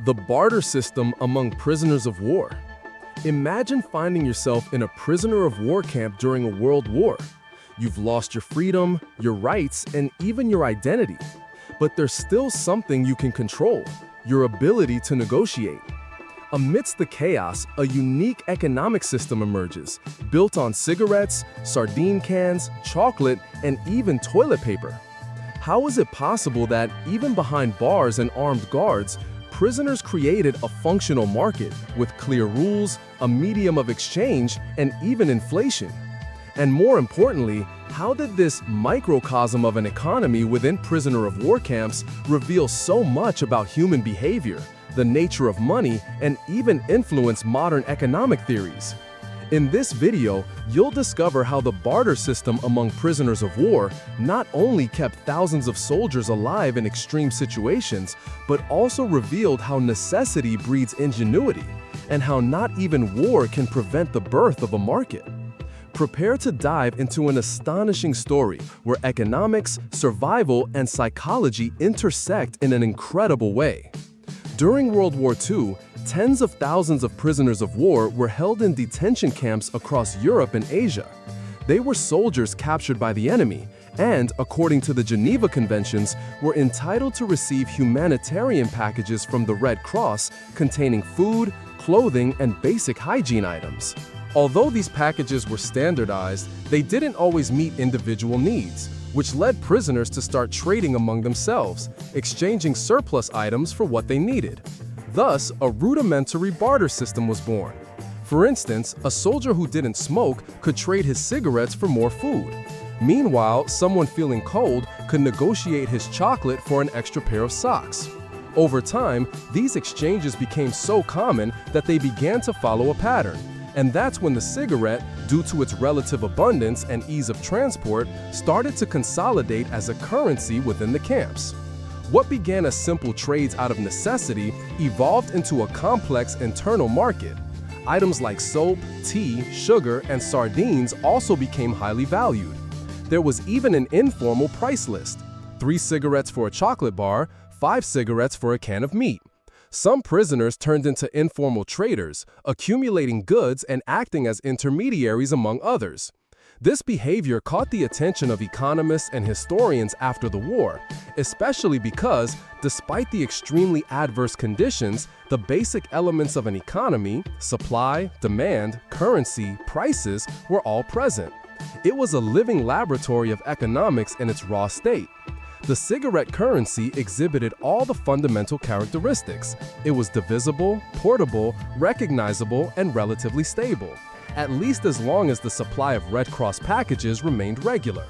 The barter system among prisoners of war. Imagine finding yourself in a prisoner of war camp during a world war. You've lost your freedom, your rights, and even your identity. But there's still something you can control: your ability to negotiate. Amidst the chaos, a unique economic system emerges, built on cigarettes, sardine cans, chocolate, and even toilet paper. How is it possible that, even behind bars and armed guards, prisoners created a functional market with clear rules, a medium of exchange, and even inflation? And more importantly, how did this microcosm of an economy within prisoner of war camps reveal so much about human behavior, the nature of money, and even influence modern economic theories? In this video, you'll discover how the barter system among prisoners of war not only kept thousands of soldiers alive in extreme situations, but also revealed how necessity breeds ingenuity, and how not even war can prevent the birth of a market. Prepare to dive into an astonishing story where economics, survival, and psychology intersect in an incredible way. During World War II, tens of thousands of prisoners of war were held in detention camps across Europe and Asia. They were soldiers captured by the enemy and, according to the Geneva Conventions, were entitled to receive humanitarian packages from the Red Cross containing food, clothing, and basic hygiene items. Although these packages were standardized, they didn't always meet individual needs, which led prisoners to start trading among themselves, exchanging surplus items for what they needed. Thus, a rudimentary barter system was born. For instance, a soldier who didn't smoke could trade his cigarettes for more food. Meanwhile, someone feeling cold could negotiate his chocolate for an extra pair of socks. Over time, these exchanges became so common that they began to follow a pattern. And that's when the cigarette, due to its relative abundance and ease of transport, started to consolidate as a currency within the camps. What began as simple trades out of necessity evolved into a complex internal market. Items like soap, tea, sugar, and sardines also became highly valued. There was even an informal price list: 3 cigarettes for a chocolate bar, 5 cigarettes for a can of meat. Some prisoners turned into informal traders, accumulating goods and acting as intermediaries among others. This behavior caught the attention of economists and historians after the war, especially because, despite the extremely adverse conditions, the basic elements of an economy, supply, demand, currency, prices, were all present. It was a living laboratory of economics in its raw state. The cigarette currency exhibited all the fundamental characteristics. It was divisible, portable, recognizable, and relatively stable, at least as long as the supply of Red Cross packages remained regular.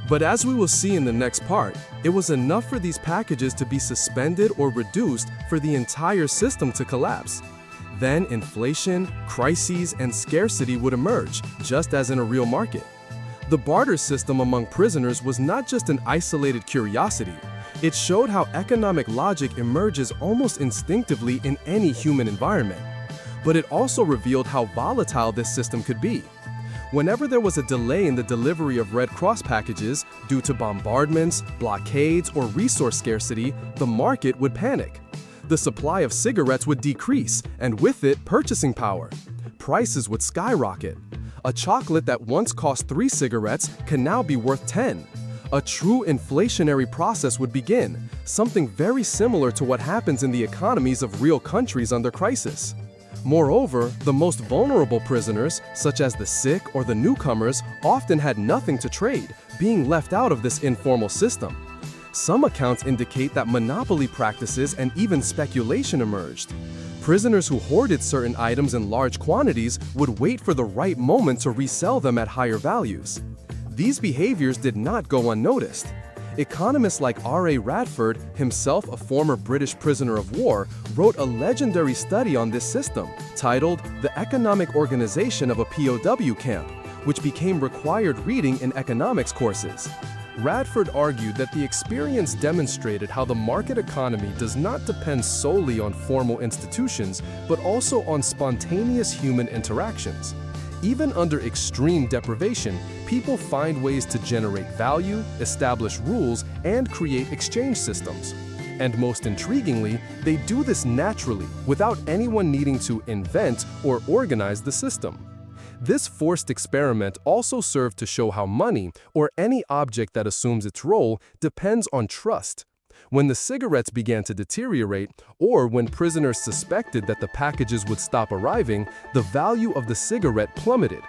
But as we will see in the next part, it was enough for these packages to be suspended or reduced for the entire system to collapse. Then inflation, crises, and scarcity would emerge, just as in a real market. The barter system among prisoners was not just an isolated curiosity. It showed how economic logic emerges almost instinctively in any human environment. But it also revealed how volatile this system could be. Whenever there was a delay in the delivery of Red Cross packages due to bombardments, blockades, or resource scarcity, the market would panic. The supply of cigarettes would decrease, and with it, purchasing power. Prices would skyrocket. A chocolate that once cost 3 cigarettes can now be worth 10. A true inflationary process would begin, something very similar to what happens in the economies of real countries under crisis. Moreover, the most vulnerable prisoners, such as the sick or the newcomers, often had nothing to trade, being left out of this informal system. Some accounts indicate that monopoly practices and even speculation emerged. Prisoners who hoarded certain items in large quantities would wait for the right moment to resell them at higher values. These behaviors did not go unnoticed. Economists like R.A. Radford, himself a former British prisoner of war, wrote a legendary study on this system, titled The Economic Organization of a POW Camp, which became required reading in economics courses. Radford argued that the experience demonstrated how the market economy does not depend solely on formal institutions, but also on spontaneous human interactions. Even under extreme deprivation, people find ways to generate value, establish rules, and create exchange systems. And most intriguingly, they do this naturally, without anyone needing to invent or organize the system. This forced experiment also served to show how money, or any object that assumes its role, depends on trust. When the cigarettes began to deteriorate, or when prisoners suspected that the packages would stop arriving, the value of the cigarette plummeted.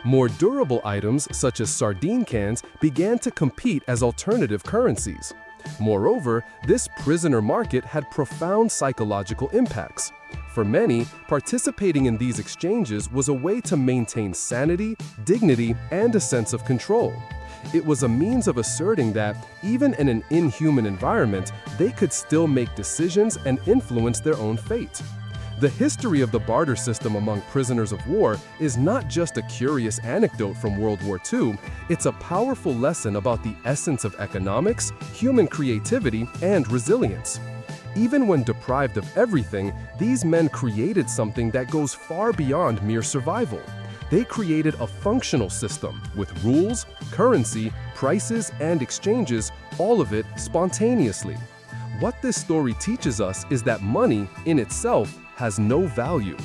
More durable items, such as sardine cans, began to compete as alternative currencies. Moreover, this prisoner market had profound psychological impacts. For many, participating in these exchanges was a way to maintain sanity, dignity, and a sense of control. It was a means of asserting that, even in an inhuman environment, they could still make decisions and influence their own fate. The history of the barter system among prisoners of war is not just a curious anecdote from World War II, it's a powerful lesson about the essence of economics, human creativity, and resilience. Even when deprived of everything, these men created something that goes far beyond mere survival. They created a functional system with rules, currency, prices, and exchanges, all of it spontaneously. What this story teaches us is that money, in itself, has no value.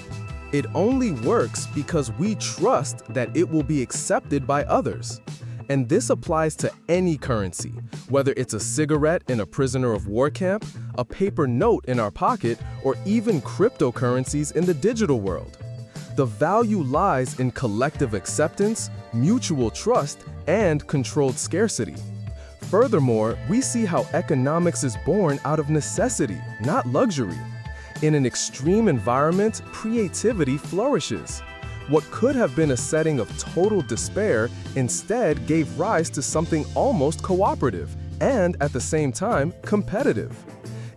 It only works because we trust that it will be accepted by others. And this applies to any currency, whether it's a cigarette in a prisoner of war camp, a paper note in our pocket, or even cryptocurrencies in the digital world. The value lies in collective acceptance, mutual trust, and controlled scarcity. Furthermore, we see how economics is born out of necessity, not luxury. In an extreme environment, creativity flourishes. What could have been a setting of total despair instead gave rise to something almost cooperative and, at the same time, competitive.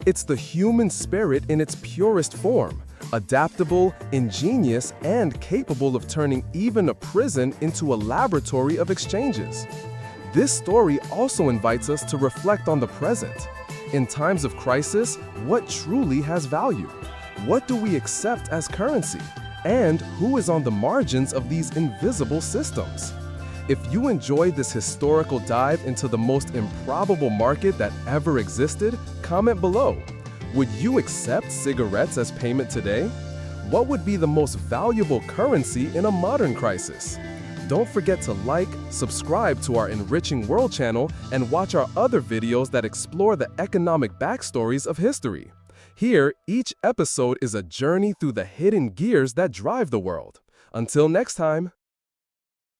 It's the human spirit in its purest form, adaptable, ingenious, and capable of turning even a prison into a laboratory of exchanges. This story also invites us to reflect on the present. In times of crisis, what truly has value? What do we accept as currency? And who is on the margins of these invisible systems? If you enjoyed this historical dive into the most improbable market that ever existed, comment below. Would you accept cigarettes as payment today? What would be the most valuable currency in a modern crisis? Don't forget to like, subscribe to our Enriching World channel, and watch our other videos that explore the economic backstories of history. Here, each episode is a journey through the hidden gears that drive the world. Until next time.